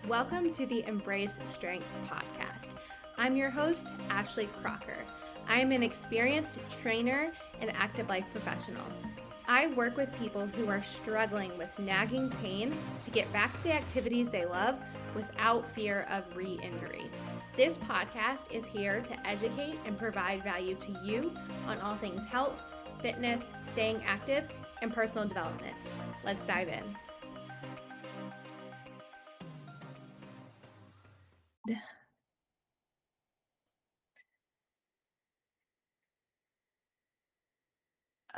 Welcome to the Embrace Strength podcast. I'm your host, Ashley Crocker. I am an experienced trainer and active life professional. I work with people who are struggling with nagging pain to get back to the activities they love without fear of re-injury. This podcast is here to educate and provide value to you on all things health, fitness, staying active, and personal development. Let's dive in.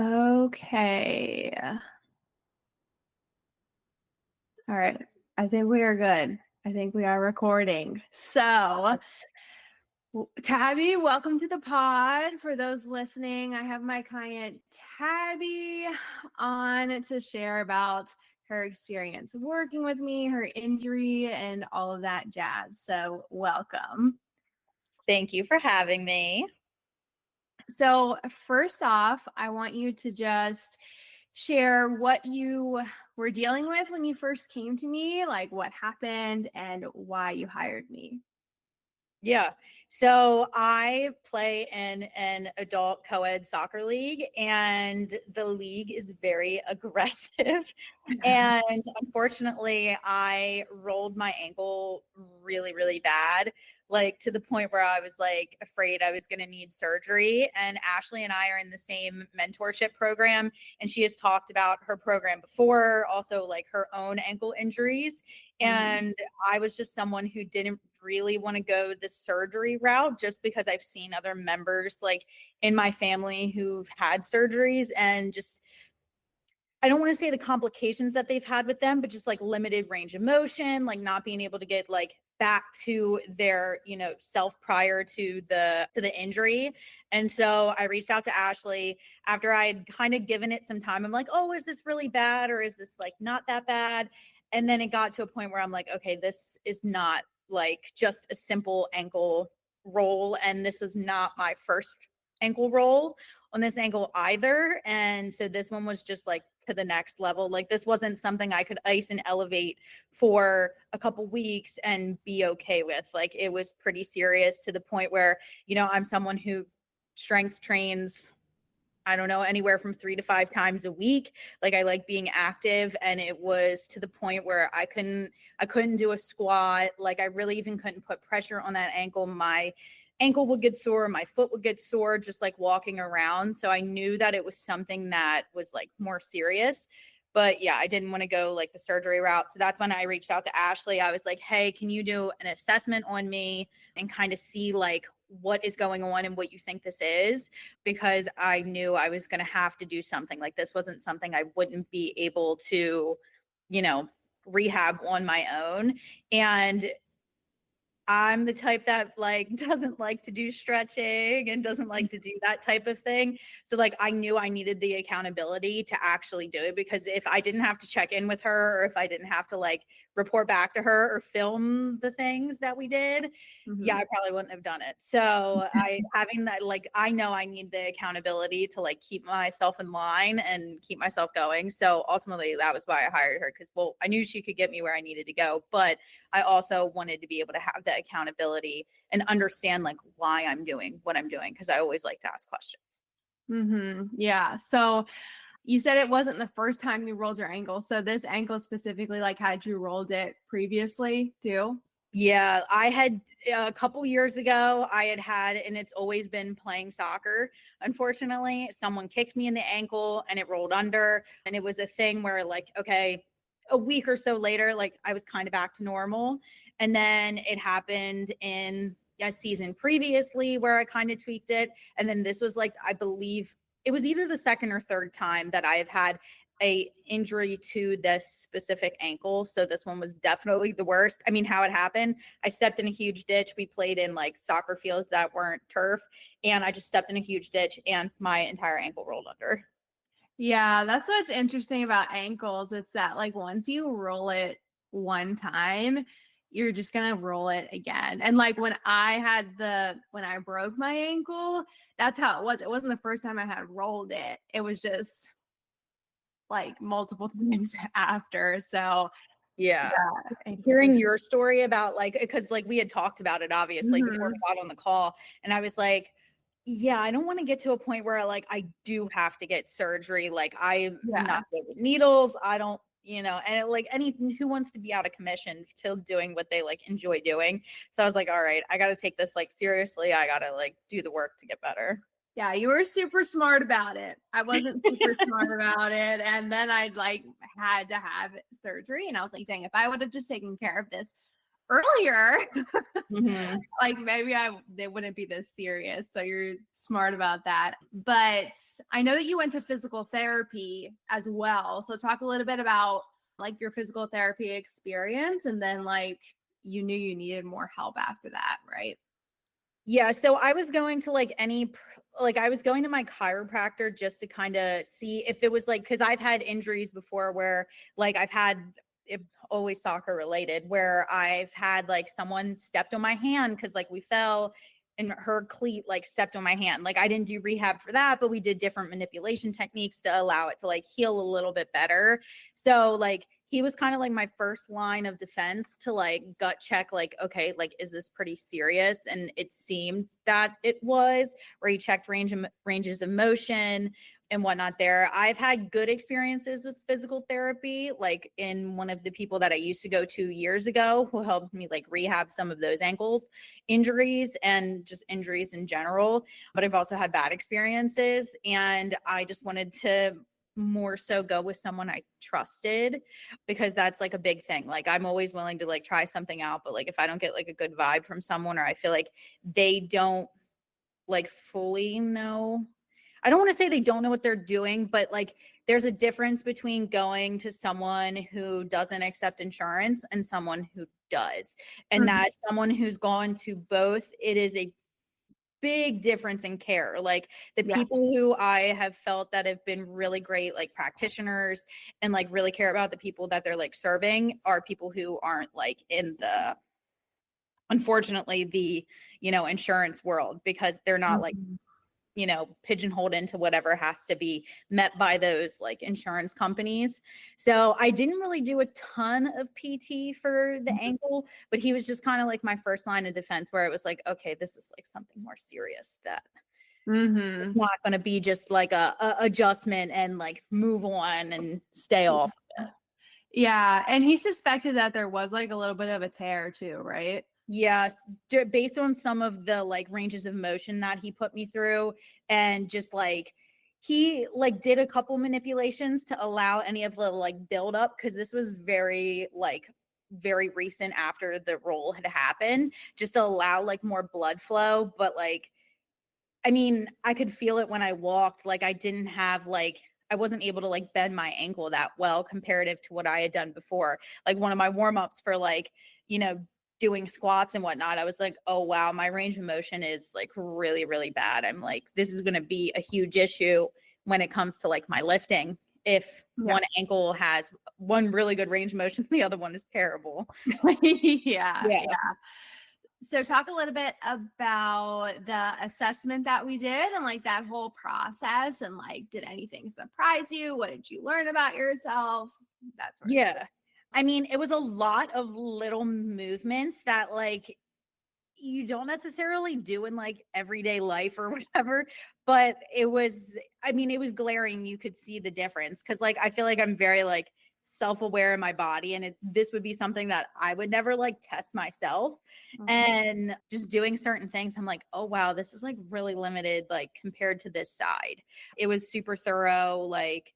Okay. All right. I think we are good. I think we are recording. So, Tabby, welcome to the pod. For those listening, I have my client Tabby on to share about her experience working with me, her injury, and all of that jazz. So, welcome. Thank you for having me. So, first off, I want you to just share what you were dealing with when you first came to me, like what happened and why you hired me. Yeah. So I play in an adult co-ed soccer league, and the league is very aggressive. And unfortunately, I rolled my ankle really, really bad, like to the point where I was like afraid I was going to need surgery. And Ashley and I are in the same mentorship program, and she has talked about her program before, also like her own ankle injuries. And I was just someone who didn't really want to go the surgery route just because I've seen other members like in my family who've had surgeries and just, I don't want to say the complications that they've had with them, but just like limited range of motion, like not being able to get like back to their, self prior to the injury. And so I reached out to Ashley after I had kind of given it some time. I'm like, oh, is this really bad? Or is this like not that bad? And then it got to a point where I'm like, okay, this is not like just a simple ankle roll. And this was not my first ankle roll on this ankle either. And so this one was just like to the next level. Like this wasn't something I could ice and elevate for a couple weeks and be okay with. Like it was pretty serious to the point where, I'm someone who strength trains, I don't know, anywhere from 3 to 5 times a week. Like I like being active, and it was to the point where I couldn't do a squat. Like I really even couldn't put pressure on that ankle. My ankle would get sore, my foot would get sore just like walking around. So I knew that it was something that was like more serious. But yeah, I didn't want to go like the surgery route. So that's when I reached out to Ashley. I was like, hey, can you do an assessment on me and kind of see like what is going on and what you think this is? Because I knew I was going to have to do something. Like this wasn't something I wouldn't be able to, rehab on my own. And I'm the type that like doesn't like to do stretching and doesn't like to do that type of thing. So like I knew I needed the accountability to actually do it, because if I didn't have to check in with her, or if I didn't have to like report back to her or film the things that we did, yeah, I probably wouldn't have done it. So having that, like, I know I need the accountability to like keep myself in line and keep myself going. So ultimately that was why I hired her, because well, I knew she could get me where I needed to go, but I also wanted to be able to have the accountability and understand like why I'm doing what I'm doing, because I always like to ask questions. Yeah. So you said it wasn't the first time you rolled your ankle. So this ankle specifically, like had you rolled it previously too? Yeah, I had a couple years ago, and it's always been playing soccer. Unfortunately, someone kicked me in the ankle and it rolled under. And it was a thing where like, okay, a week or so later, like I was kind of back to normal. And then it happened in a season previously where I kind of tweaked it. And then this was like, I believe it was either the second or third time that I have had a injury to this specific ankle. So this one was definitely the worst. I mean, how it happened, I stepped in a huge ditch. We played in like soccer fields that weren't turf, and I just stepped in a huge ditch and my entire ankle rolled under. Yeah, that's what's interesting about ankles. It's that like once you roll it one time, you're just gonna roll it again. And like when I broke my ankle, that's how it was. It wasn't the first time I had rolled it. It was just like multiple times after. So Yeah. Yeah. Hearing your story about like, because like we had talked about it obviously before we got on the call, and I was like, yeah, I don't want to get to a point where like I do have to get surgery. Like I'm not good with needles. I don't, and like who wants to be out of commission till doing what they like enjoy doing. So I was like, all right, I got to take this like seriously. I got to like do the work to get better. Yeah, you were super smart about it. I wasn't super smart about it. And then I like had to have surgery. And I was like, dang, if I would have just taken care of this earlier, like maybe they wouldn't be this serious. So you're smart about that. But I know that you went to physical therapy as well. So talk a little bit about like your physical therapy experience, and then like you knew you needed more help after that, right? Yeah, so I was going to like I was going to my chiropractor just to kind of see if it was like, because I've had injuries before where like I've had it, always soccer related, where I've had like someone stepped on my hand because like we fell and her cleat like stepped on my hand. Like I didn't do rehab for that, but we did different manipulation techniques to allow it to like heal a little bit better. So like he was kind of like my first line of defense to like gut check, like, okay, like, is this pretty serious? And it seemed that it was, where he checked ranges of motion and whatnot there. I've had good experiences with physical therapy, like in one of the people that I used to go to years ago who helped me like rehab some of those ankles injuries and just injuries in general. But I've also had bad experiences, and I just wanted to more so go with someone I trusted, because that's like a big thing. Like I'm always willing to like try something out, but like if I don't get like a good vibe from someone, or I feel like they don't like fully know, I don't want to say they don't know what they're doing, but like there's a difference between going to someone who doesn't accept insurance and someone who does. And that someone who's gone to both, it is a big difference in care. Like the people who I have felt that have been really great, like practitioners, and like really care about the people that they're like serving, are people who aren't like in the, unfortunately, the, insurance world, because they're not like, pigeonholed into whatever has to be met by those like insurance companies. So I didn't really do a ton of PT for the ankle, but he was just kind of like my first line of defense, where it was like, okay, this is like something more serious, that it's not going to be just like a adjustment and like move on and stay off of it. Yeah. And he suspected that there was like a little bit of a tear too, right? Yes, based on some of the like ranges of motion that he put me through, and just like he like did a couple manipulations to allow any of the like build up, because this was very recent after the roll had happened, just to allow like more blood flow. But like, I mean, I could feel it when I walked. Like I wasn't able to like bend my ankle that well comparative to what I had done before. Like one of my warm-ups for like, doing squats and whatnot, I was like, oh wow, my range of motion is like really, really bad. I'm like, this is going to be a huge issue when it comes to like my lifting. If one ankle has one really good range of motion, the other one is terrible. Yeah. So talk a little bit about the assessment that we did, and like that whole process, and like, did anything surprise you? What did you learn about yourself? That sort of thing. I mean, it was a lot of little movements that like you don't necessarily do in like everyday life or whatever, but it was glaring. You could see the difference, because like I feel like I'm very like self-aware in my body, and this would be something that I would never like test myself. And just doing certain things, I'm like, oh wow, this is like really limited like compared to this side. It was super thorough. Like,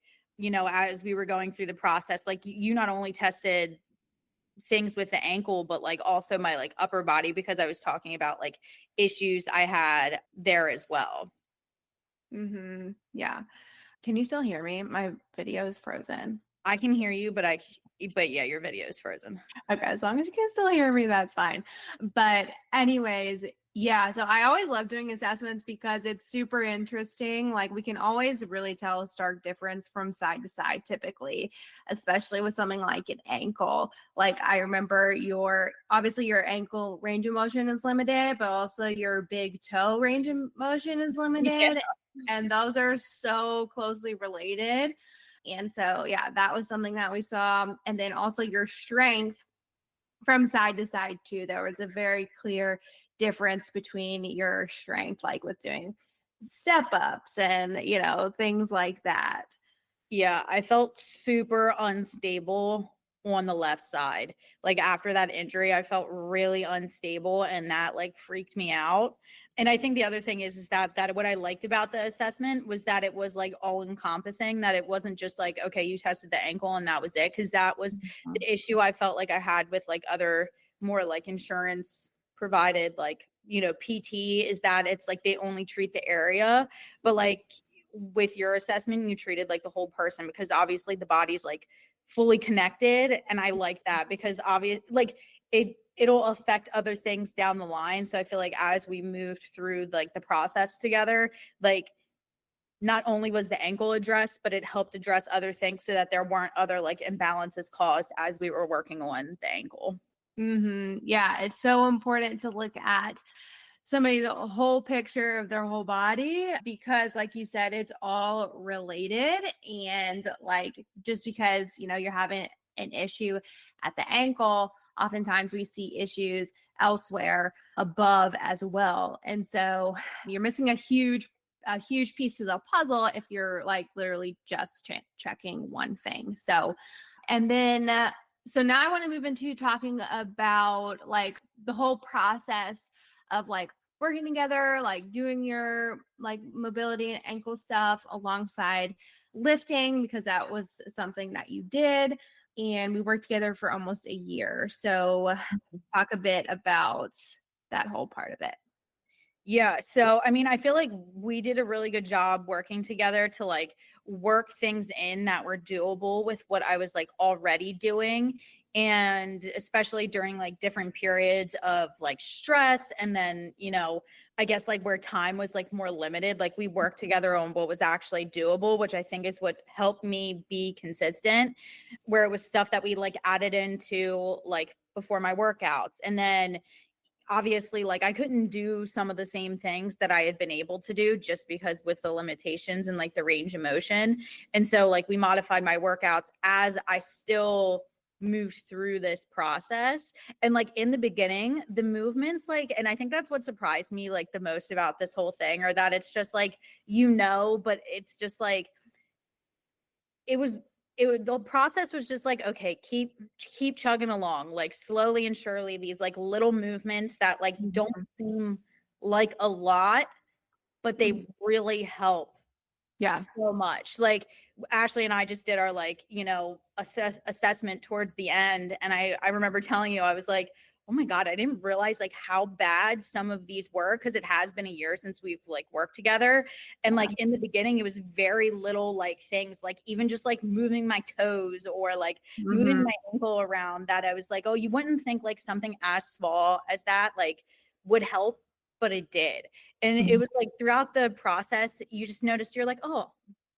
as we were going through the process, like you not only tested things with the ankle, but like also my like upper body, because I was talking about like issues I had there as well. Yeah. Can you still hear me? My video is frozen. I can hear you, but yeah, your video is frozen. Okay, as long as you can still hear me, that's fine. But anyways, yeah, so I always love doing assessments because it's super interesting. Like we can always really tell a stark difference from side to side typically, especially with something like an ankle. Like I remember obviously your ankle range of motion is limited, but also your big toe range of motion is limited. And those are so closely related. And so, yeah, that was something that we saw. And then also your strength from side to side too. There was a very clear difference between your strength, like with doing step ups and, things like that. Yeah, I felt super unstable on the left side. Like after that injury, I felt really unstable and that like freaked me out. And I think the other thing is that what I liked about the assessment was that it was like all encompassing, that it wasn't just like, okay, you tested the ankle and that was it. Cause that was the issue I felt like I had with like other more like insurance provided, like, PT, is that it's like they only treat the area, but like with your assessment, you treated like the whole person, because obviously the body's like fully connected. And I like that because like it'll affect other things down the line. So I feel like as we moved through like the process together, like not only was the ankle addressed, but it helped address other things so that there weren't other like imbalances caused as we were working on the ankle. Yeah, it's so important to look at somebody's whole picture of their whole body, because like you said, it's all related. And like, just because, you're having an issue at the ankle, oftentimes we see issues elsewhere above as well. And so you're missing a huge piece of the puzzle if you're like literally just checking one thing. So, and then so now I want to move into talking about like the whole process of like working together, like doing your like mobility and ankle stuff alongside lifting, because that was something that you did. And we worked together for almost a year. So talk a bit about that whole part of it. Yeah. So, I mean, I feel like we did a really good job working together to like work things in that were doable with what I was like already doing. And especially during like different periods of like stress. And then, I guess like where time was like more limited, like we worked together on what was actually doable, which I think is what helped me be consistent, where it was stuff that we like added into like before my workouts. And then obviously like I couldn't do some of the same things that I had been able to do just because with the limitations and like the range of motion. And so like we modified my workouts as I still moved through this process. And like in the beginning, the movements, like, and I think that's what surprised me like the most about this whole thing, or that it's just like, but it's just like the process was just like, okay, keep chugging along, like slowly and surely, these like little movements that like don't seem like a lot, but they really help so much. Like Ashley and I just did our like, assessment towards the end. And I remember telling you, I was like, oh my God, I didn't realize like how bad some of these were, because it has been a year since we've like worked together. And like in the beginning, it was very little like things, like even just like moving my toes or like moving my ankle around, that I was like, oh, you wouldn't think like something as small as that like would help, but it did. And it was like throughout the process, you just noticed, you're like, oh,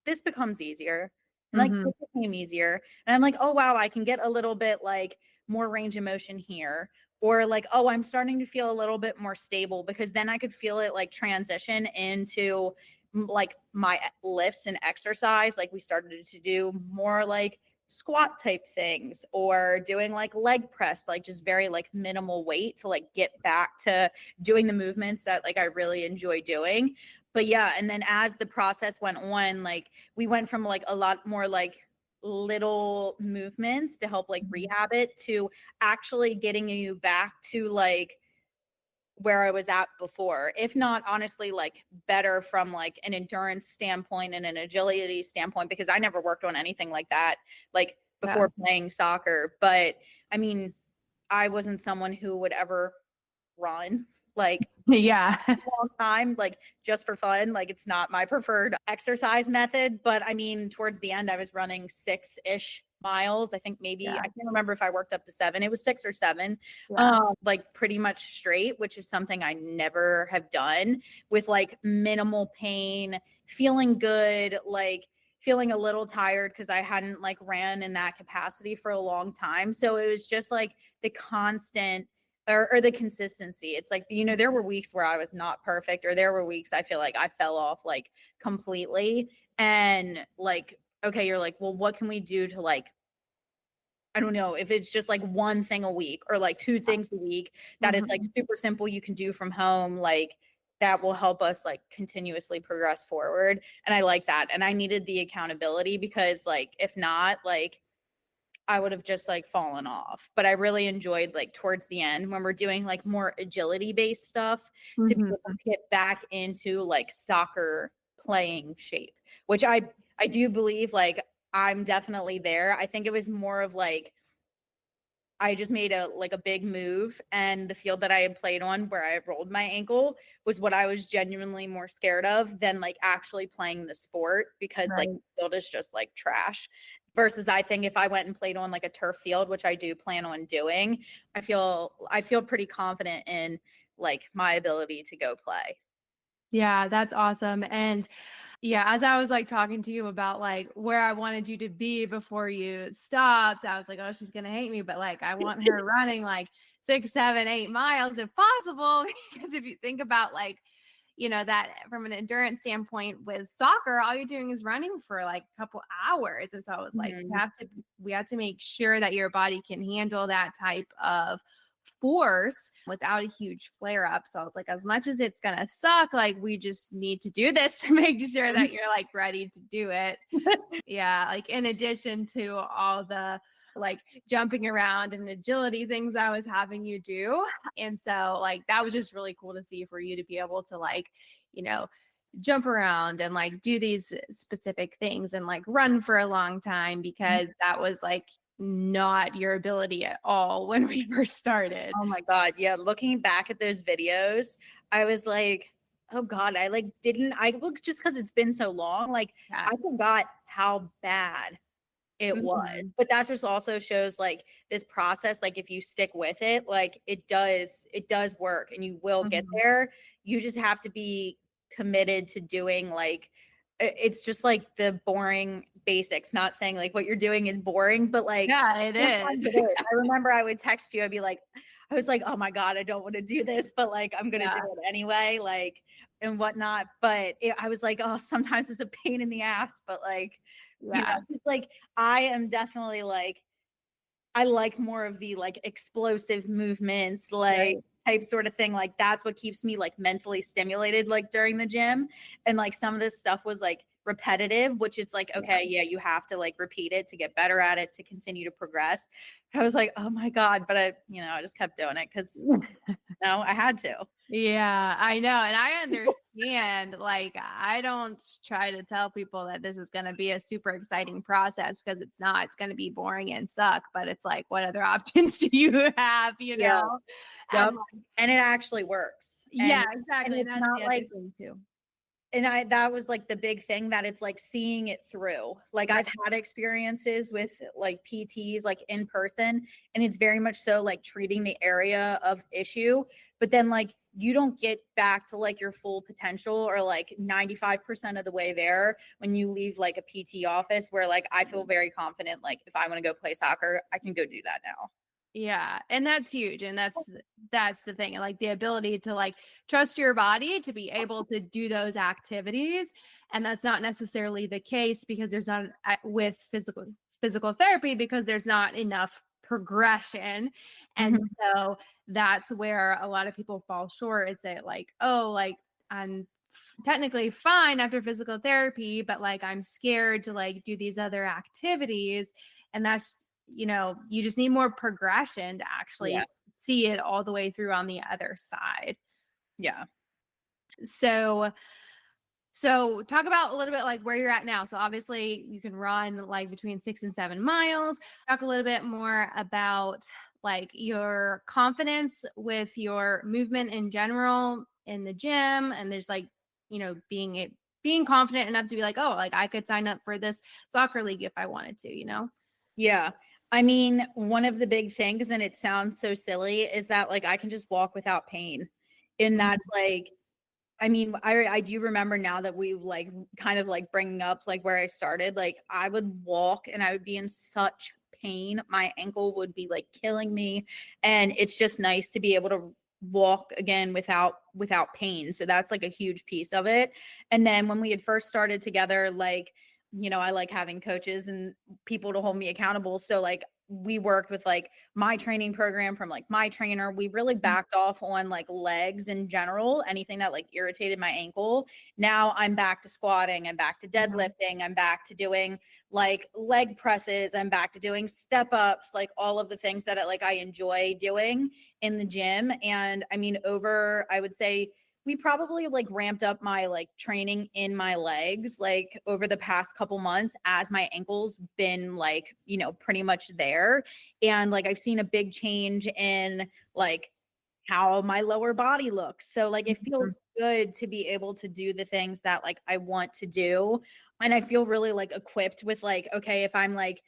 this becomes easier. And like this became easier. And I'm like, oh, wow, I can get a little bit like more range of motion here. Or like, oh, I'm starting to feel a little bit more stable, because then I could feel it like transition into like my lifts and exercise. Like we started to do more like squat type things, or doing like leg press, like just very like minimal weight to like get back to doing the movements that like I really enjoy doing. But yeah, and then as the process went on, like we went from like a lot more like little movements to help like rehab it, to actually getting you back to like where I was at before, if not honestly like better from like an endurance standpoint and an agility standpoint, because I never worked on anything like that like before playing soccer. But I mean, I wasn't someone who would ever run like Yeah. long time, like just for fun. Like it's not my preferred exercise method. But I mean, towards the end, I was running 6-ish miles. I think maybe I can't remember if I worked up to 7. It was 6 or 7, like pretty much straight, which is something I never have done, with like minimal pain, feeling good, like feeling a little tired because I hadn't like ran in that capacity for a long time. So it was just like the constant or the consistency. It's like, there were weeks where I was not perfect, or there were weeks I feel like I fell off like completely. And like okay, you're like, well, what can we do to like, I don't know if it's just like one thing a week or like two things a week that it's like super simple you can do from home, like that will help us like continuously progress forward. And I like that. And I needed the accountability because like if not, like I would have just like fallen off. But I really enjoyed like towards the end when we're doing like more agility based stuff to be able to get back into like soccer playing shape, which I do believe like I'm definitely there. I think it was more of like I just made a like a big move, and the field that I had played on where I rolled my ankle was what I was genuinely more scared of than like actually playing the sport, because like the field is just like trash. Versus I think if I went and played on like a turf field, which I do plan on doing, I feel pretty confident in like my ability to go play. Yeah, that's awesome. And yeah, as I was like talking to you about like where I wanted you to be before you stopped, I was like, oh, she's gonna hate me, but like I want her running like 6, 7, 8 miles if possible. Because if you think about like, that from an endurance standpoint with soccer, all you're doing is running for like a couple hours. And so I was like, we have to make sure that your body can handle that type of force without a huge flare up. So I was like, as much as it's gonna suck, like we just need to do this to make sure that you're like ready to do it. Yeah, like in addition to all the like jumping around and agility things I was having you do. And so like that was just really cool to see for you to be able to like, jump around and like do these specific things and like run for a long time, because that was like not your ability at all when we first started. Oh my God. Yeah. Looking back at those videos, I was like, oh God, I look just because it's been so long, like I forgot how bad it was. But that just also shows like this process, like if you stick with it, like it does work and you will get there. You just have to be committed to doing like, it's just like the boring basics, not saying like what you're doing is boring, but like yeah, it is. I remember I would text you, I'd be like, I was like, oh my God, I don't want to do this, but like I'm gonna do it anyway, like and whatnot. But I was like, oh, sometimes it's a pain in the ass, but like it's like I am definitely like I like more of the like explosive movements, like type sort of thing. Like that's what keeps me like mentally stimulated, like during the gym. And like some of this stuff was like repetitive, which it's like, okay, you have to like repeat it to get better at it, to continue to progress. I was like, oh my God. But I just kept doing it because I had to. Yeah, I know. And I understand, like, I don't try to tell people that this is going to be a super exciting process, because it's not. It's going to be boring and suck, but it's like, what other options do you have, know? And it actually works. Yeah, exactly. And it's not like, thing too. And that was like the big thing, that it's like seeing it through. Like I've had experiences with like PTs like in person, and it's very much so like treating the area of issue, but then like you don't get back to like your full potential or like 95% of the way there when you leave like a PT office, where like I feel very confident, like if I want to go play soccer, I can go do that now. Yeah. And that's huge. And that's the thing. Like the ability to like trust your body to be able to do those activities. And that's not necessarily the case because there's not with physical therapy, because there's not enough progression. And so that's where a lot of people fall short. It's like, oh, like I'm technically fine after physical therapy, but like I'm scared to like do these other activities. And that's, you just need more progression to actually see it all the way through on the other side. Yeah. So talk about a little bit like where you're at now. So obviously you can run like between 6 and 7 miles. Talk a little bit more about like your confidence with your movement in general in the gym. And there's like, being confident enough to be like, oh, like I could sign up for this soccer league if I wanted to, Yeah. I mean, one of the big things, and it sounds so silly, is that like I can just walk without pain. And that's like, I mean, I do remember now that we like kind of like bringing up like where I started, like I would walk and I would be in such pain. My ankle would be like killing me. And it's just nice to be able to walk again without pain. So that's like a huge piece of it. And then when we had first started together, like I like having coaches and people to hold me accountable. So like we worked with like my training program from like my trainer. We really backed off on like legs in general, anything that like irritated my ankle. Now I'm back to squatting, I'm back to deadlifting, I'm back to doing like leg presses, I'm back to doing step ups, like all of the things that I enjoy doing in the gym. And I mean, I would say we probably like ramped up my like training in my legs like over the past couple months as my ankles been like, pretty much there. And like I've seen a big change in like how my lower body looks. So like it feels good to be able to do the things that like I want to do. And I feel really like equipped with like, okay, if I'm like,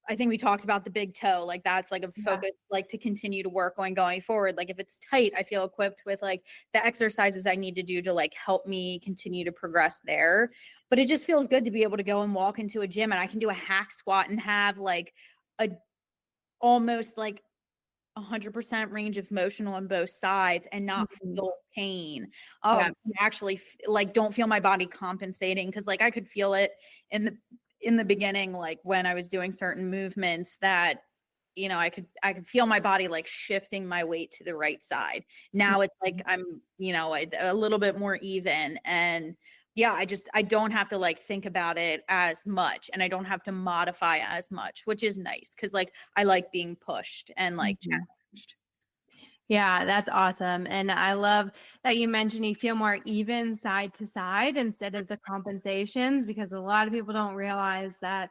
I think we talked about the big toe, like that's like a focus, like to continue to work on going forward. Like if it's tight, I feel equipped with like the exercises I need to do to like help me continue to progress there. But it just feels good to be able to go and walk into a gym and I can do a hack squat and have like a almost like 100% range of motion on both sides and not feel pain. Actually like don't feel my body compensating, because like I could feel it in the beginning, like when I was doing certain movements that I could feel my body like shifting my weight to the right side. Now it's like I'm a little bit more even. And yeah, I don't have to like think about it as much, and I don't have to modify as much, which is nice because like I like being pushed and like challenged. Yeah, that's awesome. And I love that you mentioned you feel more even side to side instead of the compensations, because a lot of people don't realize that,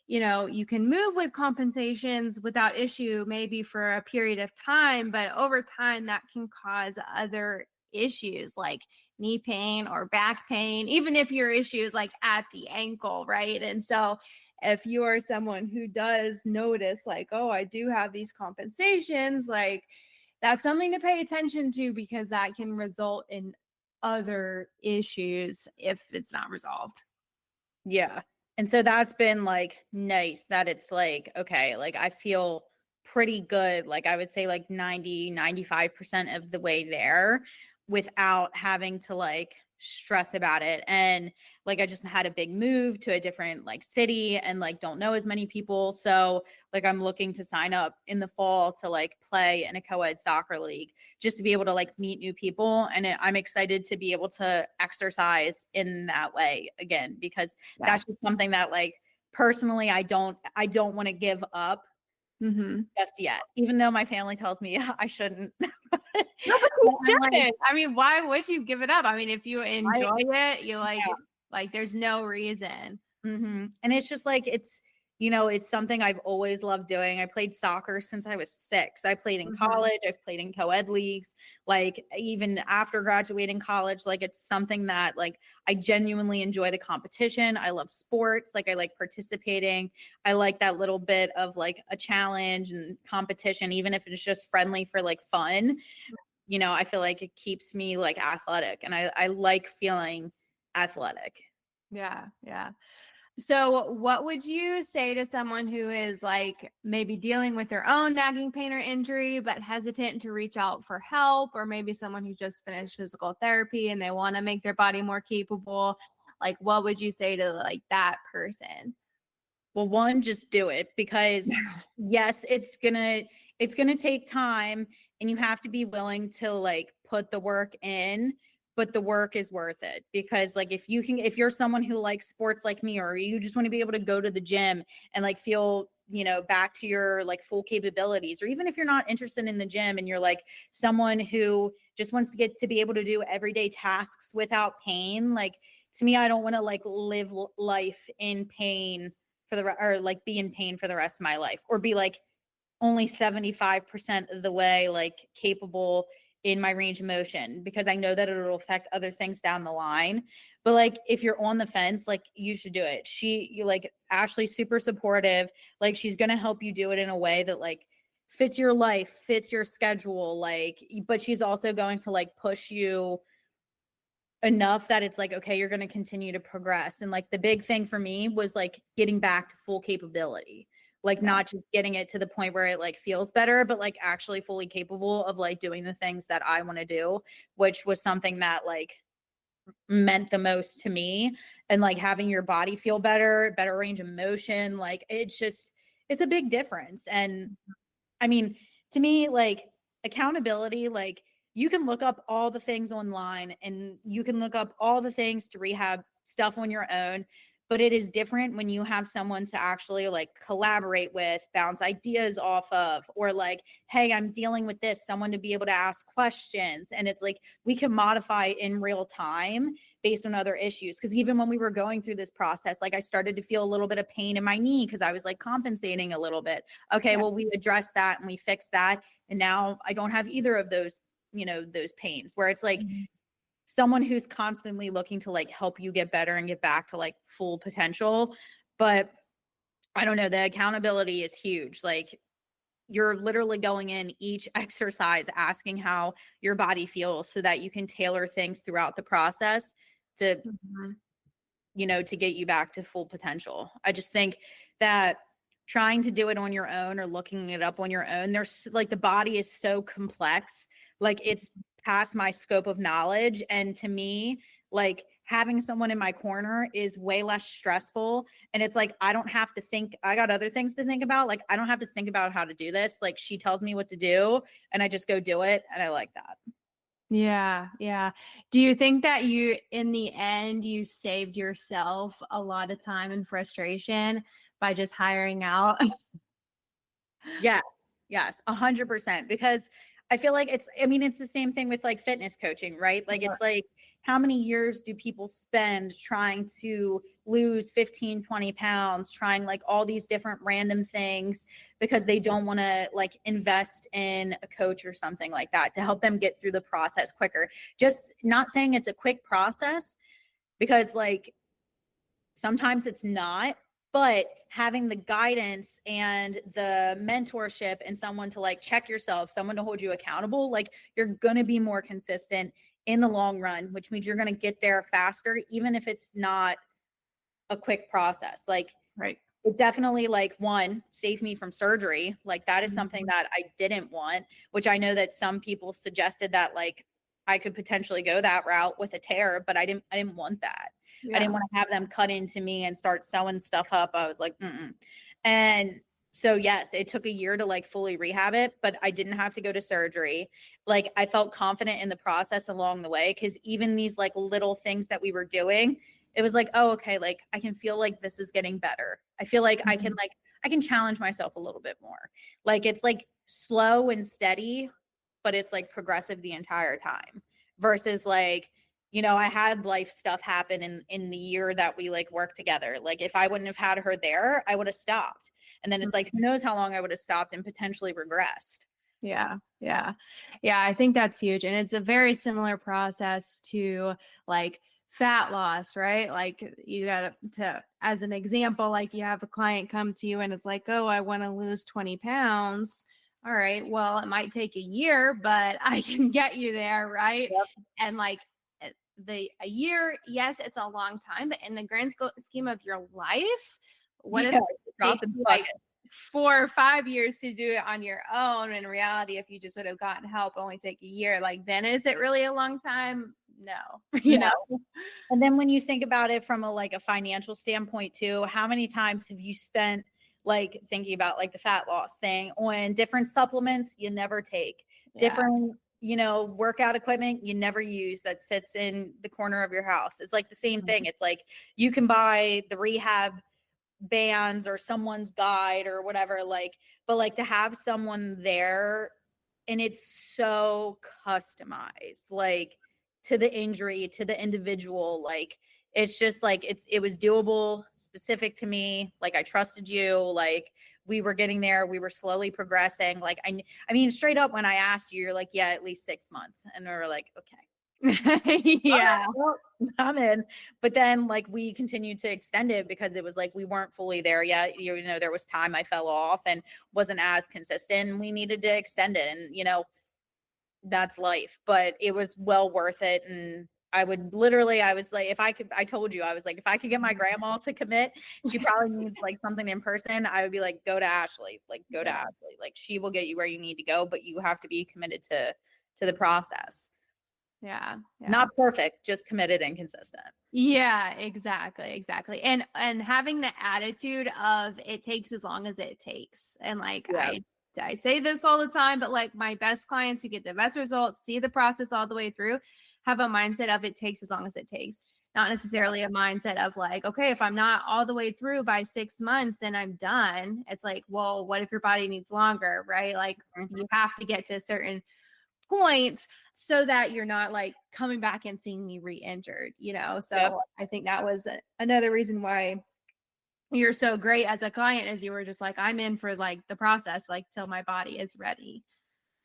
you can move with compensations without issue, maybe for a period of time, but over time that can cause other issues like knee pain or back pain, even if your issue is like at the ankle, right? And so if you are someone who does notice like, oh, I do have these compensations, like that's something to pay attention to, because that can result in other issues if it's not resolved. Yeah. And so that's been like nice that it's like, okay, like I feel pretty good. Like I would say like 95% of the way there without having to like stress about it. And like I just had a big move to a different like city and like don't know as many people. So like I'm looking to sign up in the fall to like play in a co-ed soccer league just to be able to like meet new people. And I'm excited to be able to exercise in that way again, because that's just something that like personally I don't want to give up just yet, even though my family tells me I shouldn't. No, but you Like, shouldn't. I mean, why would you give it up? I mean, if you enjoy it, you like yeah. it, like there's no reason. And it's just like it's something I've always loved doing. I played soccer since I was 6. I played in college. I've played in co-ed leagues. Like even after graduating college, like it's something that like I genuinely enjoy the competition. I love sports. Like I like participating. I like that little bit of like a challenge and competition, even if it's just friendly for like fun. I feel like it keeps me like athletic, and I like feeling athletic. Yeah, yeah. So, what would you say to someone who is like maybe dealing with their own nagging pain or injury, but hesitant to reach out for help, or maybe someone who just finished physical therapy and they want to make their body more capable? Like, what would you say to like that person? Well, one, just do it, because yes, it's gonna take time, and you have to be willing to like put the work in, but the work is worth it. Because like if you're someone who likes sports like me, or you just want to be able to go to the gym and like feel back to your like full capabilities, or even if you're not interested in the gym and you're like someone who just wants to get to be able to do everyday tasks without pain, like to me, I don't want to like live life in pain or like be in pain for the rest of my life, or be like only 75% of the way like capable in my range of motion, because I know that it'll affect other things down the line. But like if you're on the fence, like you should do it. You like Ashley's super supportive. Like she's going to help you do it in a way that like fits your life, fits your schedule, like, but she's also going to like push you enough that it's like, okay, you're going to continue to progress. And like the big thing for me was like getting back to full capability, like not just getting it to the point where it like feels better, but like actually fully capable of like doing the things that I want to do, which was something that like meant the most to me. And like having your body feel better range of motion, like it's a big difference. And I mean, to me, like accountability, like you can look up all the things online and you can look up all the things to rehab stuff on your own, but it is different when you have someone to actually like collaborate with, bounce ideas off of, or like, hey, I'm dealing with this, someone to be able to ask questions. And it's like we can modify in real time based on other issues. Because even when we were going through this process, like I started to feel a little bit of pain in my knee because I was like compensating a little bit. Okay, well, we addressed that and we fixed that. And now I don't have either of those, those pains, where it's like someone who's constantly looking to like help you get better and get back to like full potential. But I don't know, the accountability is huge. Like you're literally going in each exercise asking how your body feels so that you can tailor things throughout the process to to get you back to full potential. I just think that trying to do it on your own or looking it up on your own, there's like the body is so complex, like it's past my scope of knowledge. And to me, like having someone in my corner is way less stressful. And it's like, I don't have to think, I got other things to think about. Like, I don't have to think about how to do this. Like she tells me what to do and I just go do it. And I like that. Yeah. Yeah. Do you think that in the end, you saved yourself a lot of time and frustration by just hiring out? Yeah. Yes. 100%. Because I feel like it's the same thing with like fitness coaching, right? Like it's like, how many years do people spend trying to lose 15, 20 pounds, trying like all these different random things because they don't want to like invest in a coach or something like that to help them get through the process quicker. Just not saying it's a quick process, because like sometimes it's not, but having the guidance and the mentorship and someone to like check yourself, someone to hold you accountable, like you're going to be more consistent in the long run, which means you're going to get there faster, even if it's not a quick process. Like, Right. it definitely like one saved me from surgery. Like that is something that I didn't want, which I know that some people suggested that like I could potentially go that route with a tear, but I didn't want that. I didn't want to have them cut into me and start sewing stuff up. I was like, And so yes, it took a year to like fully rehab it, but I didn't have to go to surgery. Like I felt confident in the process along the way, because even these like little things that we were doing, it was like, oh, okay, like I can feel like this is getting better. I feel like I can challenge myself a little bit more. Like it's like slow and steady, but it's like progressive the entire time, versus like, I had life stuff happen in the year that we like worked together. Like if I wouldn't have had her there, I would have stopped. And then it's like, who knows how long I would have stopped and potentially regressed. Yeah. Yeah. Yeah. I think that's huge. And it's a very similar process to like fat loss, right? Like you got as an example, like you have a client come to you and it's like, oh, I want to lose 20 pounds. All right. Well, it might take a year, but I can get you there. Right. Yep. And like a year, yes, it's a long time, but in the grand scheme of your life, what if it takes like 4 or 5 years to do it on your own? In reality, if you just would have gotten help, only take a year, like then is it really a long time? No. You know. And then when you think about it from a financial standpoint too, how many times have you spent like thinking about like the fat loss thing on different supplements you never take, different workout equipment you never use that sits in the corner of your house? It's like the same thing. It's like you can buy the rehab bands or someone's guide or whatever, but like to have someone there and it's so customized, like to the injury, to the individual, like it's just like it was doable, specific to me. Like I trusted you, like we were getting there, we were slowly progressing. Like I mean straight up, when I asked you, you're like, yeah, at least 6 months. And we were like, okay. Yeah. Well, I'm in. But then like we continued to extend it because it was like we weren't fully there yet. There was time I fell off and wasn't as consistent. We needed to extend it, and that's life. But it was well worth it. And I was like, I told you, I was like, if I could get my grandma to commit, she probably needs like something in person. I would be like, go to Ashley, to Ashley. Like she will get you where you need to go, but you have to be committed to the process. Yeah. Not perfect, just committed and consistent. Yeah, exactly. And having the attitude of it takes as long as it takes. And like I say this all the time, but like my best clients who get the best results, see the process all the way through, have a mindset of it takes as long as it takes. Not necessarily a mindset of like, okay, if I'm not all the way through by 6 months, then I'm done. It's like, well, what if your body needs longer, right? Like you have to get to a certain point so that you're not like coming back and seeing me re-injured, so I think that was another reason why you're so great as a client, is you were just like, I'm in for like the process, like till my body is ready.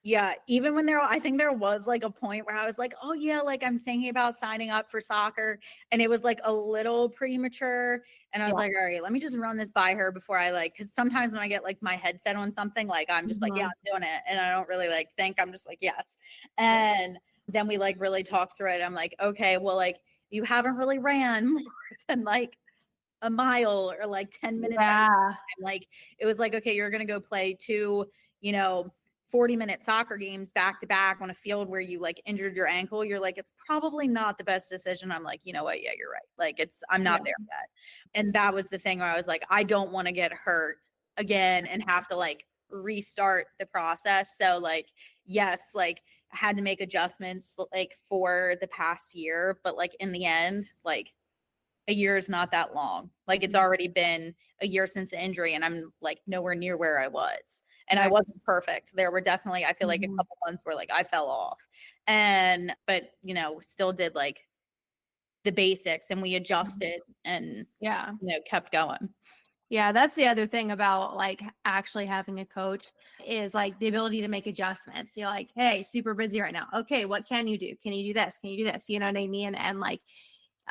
Yeah, even when I think there was like a point where I was like, oh yeah, like I'm thinking about signing up for soccer, and it was like a little premature, and I was like, all right, let me just run this by her before I like, because sometimes when I get like my headset on something, like I'm just like, yeah, I'm doing it, and I don't really like think, I'm just like, yes. And then we like really talked through it. I'm like, okay, well, like you haven't really ran more than like a mile or like 10 minutes. Like it was like, okay, you're gonna go play 2 40-minute soccer games back to back on a field where you like injured your ankle. You're like, it's probably not the best decision. I'm like, you know what, yeah, you're right, like I'm not there yet. And that was the thing where I was like, I don't want to get hurt again and have to like restart the process. So like, yes, like I had to make adjustments like for the past year, but like in the end, like a year is not that long. Like it's already been a year since the injury, and I'm like nowhere near where I was. And I wasn't perfect. There were definitely, I feel like a couple months where like I fell off, but still did like the basics, and we adjusted and kept going. Yeah, that's the other thing about like actually having a coach, is like the ability to make adjustments. You're like, hey, super busy right now. Okay, what can you do? Can you do this? Can you do this? You know what I mean? And like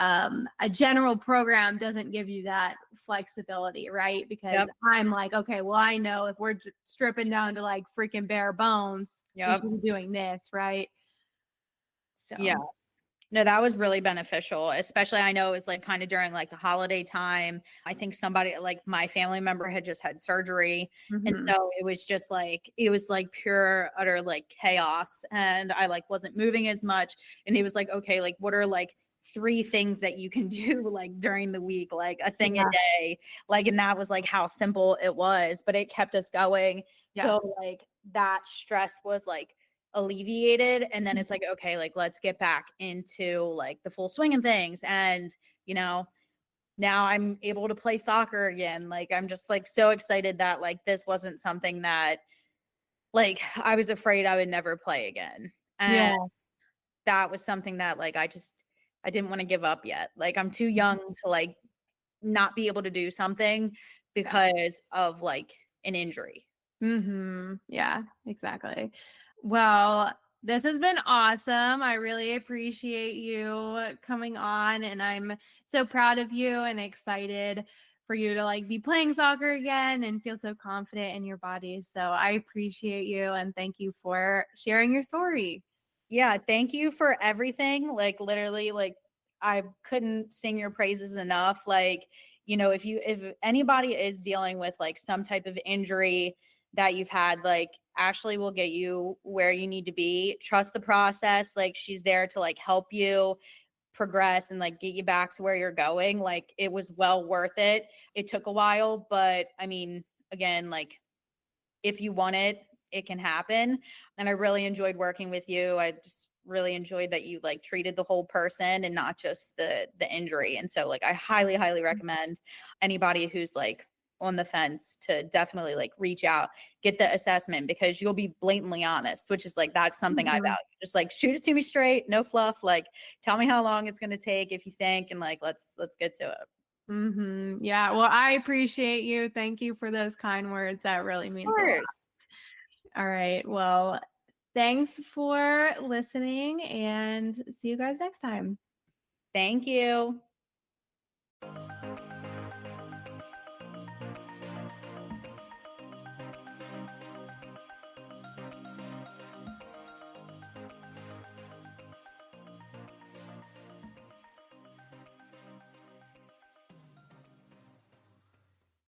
a general program doesn't give you that flexibility, right? Because I'm like, okay, well, I know if we're stripping down to like freaking bare bones, we should be doing this, right? So no, that was really beneficial, especially I know it was like kind of during like the holiday time. I think somebody like my family member had just had surgery, and so it was just like pure utter like chaos, and I like wasn't moving as much, and he was like, okay, like what are like 3 things that you can do like during the week, like a thing a day, like, and that was like how simple it was, but it kept us going till like that stress was like alleviated, and then it's like, okay, like let's get back into like the full swing of things. And now I'm able to play soccer again. Like I'm just like so excited that like this wasn't something that like I was afraid I would never play again, and that was something that like I didn't want to give up yet. Like I'm too young to like not be able to do something because of like an injury. Yeah, exactly. Well, this has been awesome. I really appreciate you coming on, and I'm so proud of you and excited for you to like be playing soccer again and feel so confident in your body. So I appreciate you, and thank you for sharing your story. Yeah, thank you for everything. Like literally, like I couldn't sing your praises enough. Like, if anybody is dealing with like some type of injury that you've had, like Ashley will get you where you need to be. Trust the process. Like she's there to like help you progress and like get you back to where you're going. Like it was well worth it. It took a while, but I mean, again, like if you want it, it can happen. And I really enjoyed working with you. I just really enjoyed that you like treated the whole person and not just the injury. And so like I highly recommend anybody who's like on the fence to definitely like reach out, get the assessment, because you'll be blatantly honest, which is like that's something I value. Just like shoot it to me straight, no fluff, like tell me how long it's going to take if you think, and like let's get to it. Yeah, well, I appreciate you. Thank you for those kind words. That really means a lot. All right. Well, thanks for listening, and see you guys next time. Thank you.